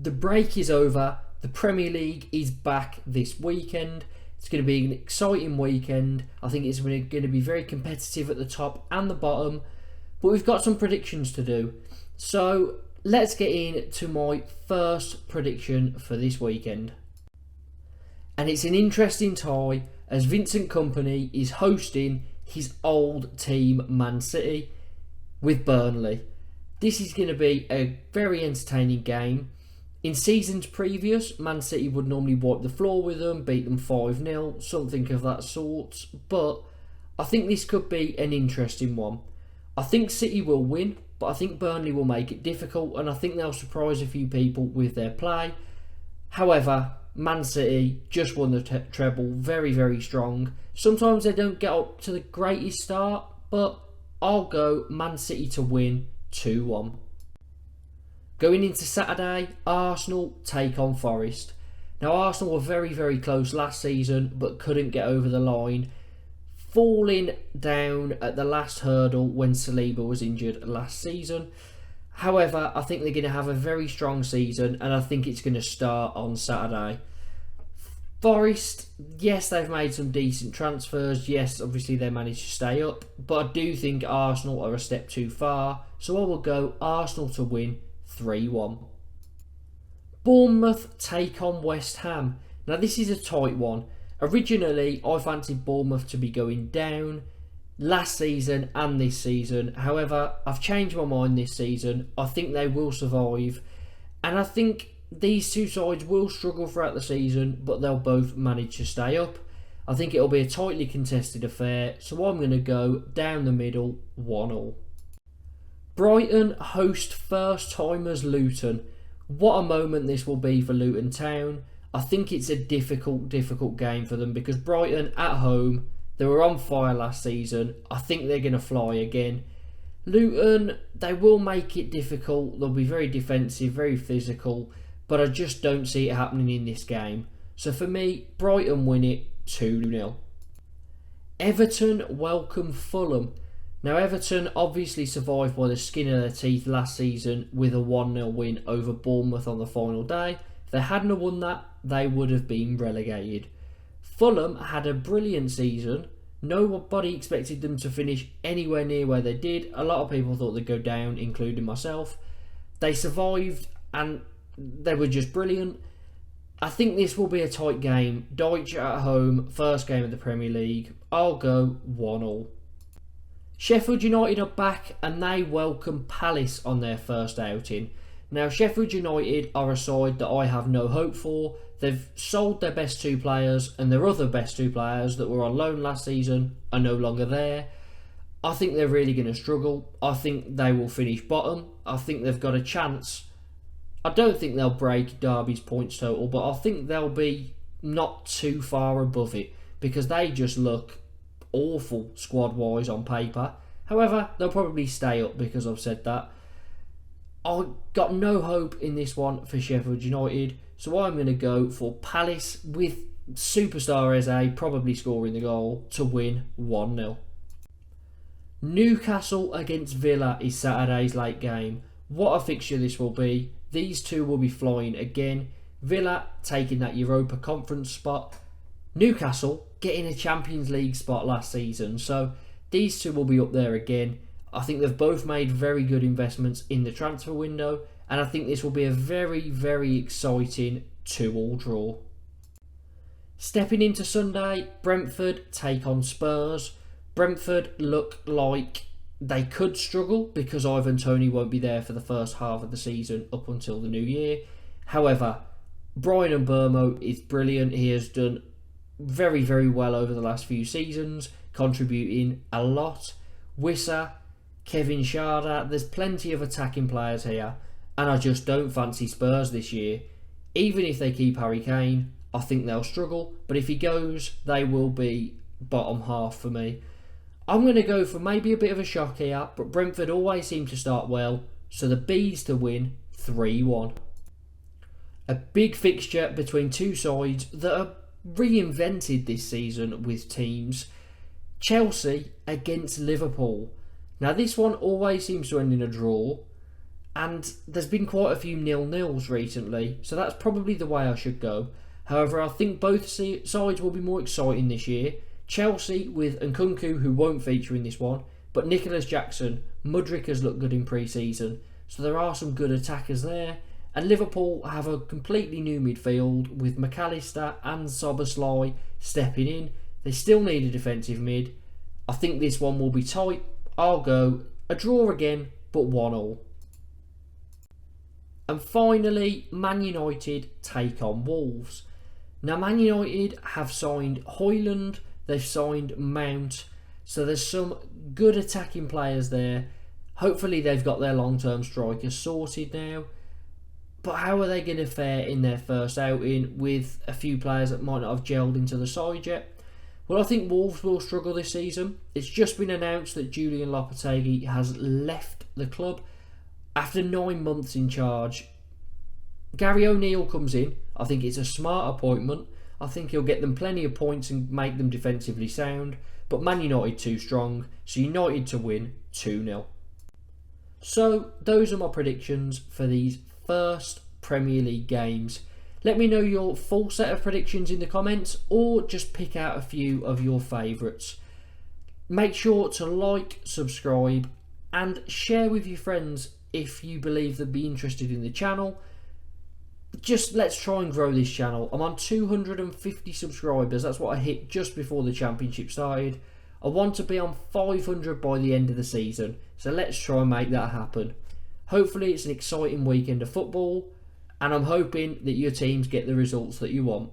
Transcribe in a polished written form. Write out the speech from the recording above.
The break is over. The Premier League is back this weekend. It's going to be an exciting weekend. I think it's going to be very competitive at the top and the bottom. But we've got some predictions to do. So let's get into my first prediction for this weekend. And it's an interesting tie as Vincent Kompany is hosting his old team Man City with Burnley. This is going to be a very entertaining game. In seasons previous, Man City would normally wipe the floor with them, beat them 5-0, something of that sort. But I think this could be an interesting one. I think City will win, but I think Burnley will make it difficult, and I think they'll surprise a few people with their play. However, Man City just won the treble, very, very strong. Sometimes they don't get up to the greatest start, but I'll go Man City to win 2-1. Going into Saturday, Arsenal take on Forest. Now, Arsenal were very, very close last season, but couldn't get over the line, falling down at the last hurdle when Saliba was injured last season. However, I think they're going to have a very strong season, and I think it's going to start on Saturday. Forest, yes, they've made some decent transfers. Yes, obviously they managed to stay up, but I do think Arsenal are a step too far, so I will go Arsenal to win 3-1. Bournemouth take on West Ham. Now, this is a tight one. Originally, I fancied Bournemouth to be going down last season and this season. However, I've changed my mind this season. I think they will survive, and I think these two sides will struggle throughout the season, but they'll both manage to stay up. I think it'll be a tightly contested affair, so I'm going to go down the middle, 1-1. Brighton host first-timers Luton. What a moment this will be for Luton Town. I think it's a difficult game for them because Brighton at home, they were on fire last season. I think they're going to fly again. Luton, they will make it difficult. They'll be very defensive, very physical, but I just don't see it happening in this game. So for me, Brighton win it 2-0. Everton welcome Fulham. Now, Everton obviously survived by the skin of their teeth last season with a 1-0 win over Bournemouth on the final day. If they hadn't won that, they would have been relegated. Fulham had a brilliant season. Nobody expected them to finish anywhere near where they did. A lot of people thought they'd go down, including myself. They survived and they were just brilliant. I think this will be a tight game. Deutsch at home, first game of the Premier League. I'll go 1-1. Sheffield United are back and they welcome Palace on their first outing. Now, Sheffield United are a side that I have no hope for. They've sold their best two players, and their other best two players that were on loan last season are no longer there. I think they're really going to struggle. I think they will finish bottom. I think they've got a chance. I don't think they'll break Derby's points total, but I think they'll be not too far above it because they just look awful squad-wise on paper. However, they'll probably stay up because I've said that. I got no hope in this one for Sheffield United, so I'm going to go for Palace with superstar Eze probably scoring the goal to win 1-0. Newcastle against Villa is Saturday's late game. What a fixture this will be. These two will be flying again. Villa taking that Europa Conference spot. Newcastle getting a Champions League spot last season. So these two will be up there again. I think they've both made very good investments in the transfer window. And I think this will be a very, very exciting 2-2 draw. Stepping into Sunday, Brentford take on Spurs. Brentford look like they could struggle because Ivan Toney won't be there for the first half of the season up until the new year. However, Brian Mbeumo is brilliant. He has done very, very well over the last few seasons, contributing a lot. Wissa, Kevin Schade, there's plenty of attacking players here, and I just don't fancy Spurs this year. Even if they keep Harry Kane, I think they'll struggle, but if he goes, they will be bottom half for me. I'm going to go for maybe a bit of a shock here, but Brentford always seem to start well, so the Bees to win 3-1. A big fixture between two sides that are reinvented this season with teams. Chelsea against Liverpool. Now this one always seems to end in a draw. and there's been quite a few 0-0s recently, so that's probably the way I should go. However, I think both sides will be more exciting this year. Chelsea with Nkunku, who won't feature in this one, but Nicholas Jackson, Mudryk has looked good in pre-season, so there are some good attackers there. And Liverpool have a completely new midfield with McAllister and Szoboszlai stepping in. They still need a defensive mid. I think this one will be tight. I'll go a draw again, but 1-1. And finally, Man United take on Wolves. Now, Man United have signed Højlund, they've signed Mount, so there's some good attacking players there. Hopefully they've got their long-term strikers sorted now. But how are they going to fare in their first outing with a few players that might not have gelled into the side yet? Well, I think Wolves will struggle this season. It's just been announced that Julian Lopetegui has left the club after 9 months in charge. Gary O'Neill comes in. I think it's a smart appointment. I think he'll get them plenty of points and make them defensively sound. But Man United too strong, so United to win 2-0. So those are my predictions for these first Premier League games. Let me know your full set of predictions in the comments, or just pick out a few of your favourites. Make sure to like, subscribe and share with your friends if you believe they'd be interested in the channel. Just let's try and grow this channel. I'm on 250 subscribers. That's what I hit just before the championship started. I want to be on 500 by the end of the season, so let's try and make that happen. Hopefully it's an exciting weekend of football, and I'm hoping that your teams get the results that you want.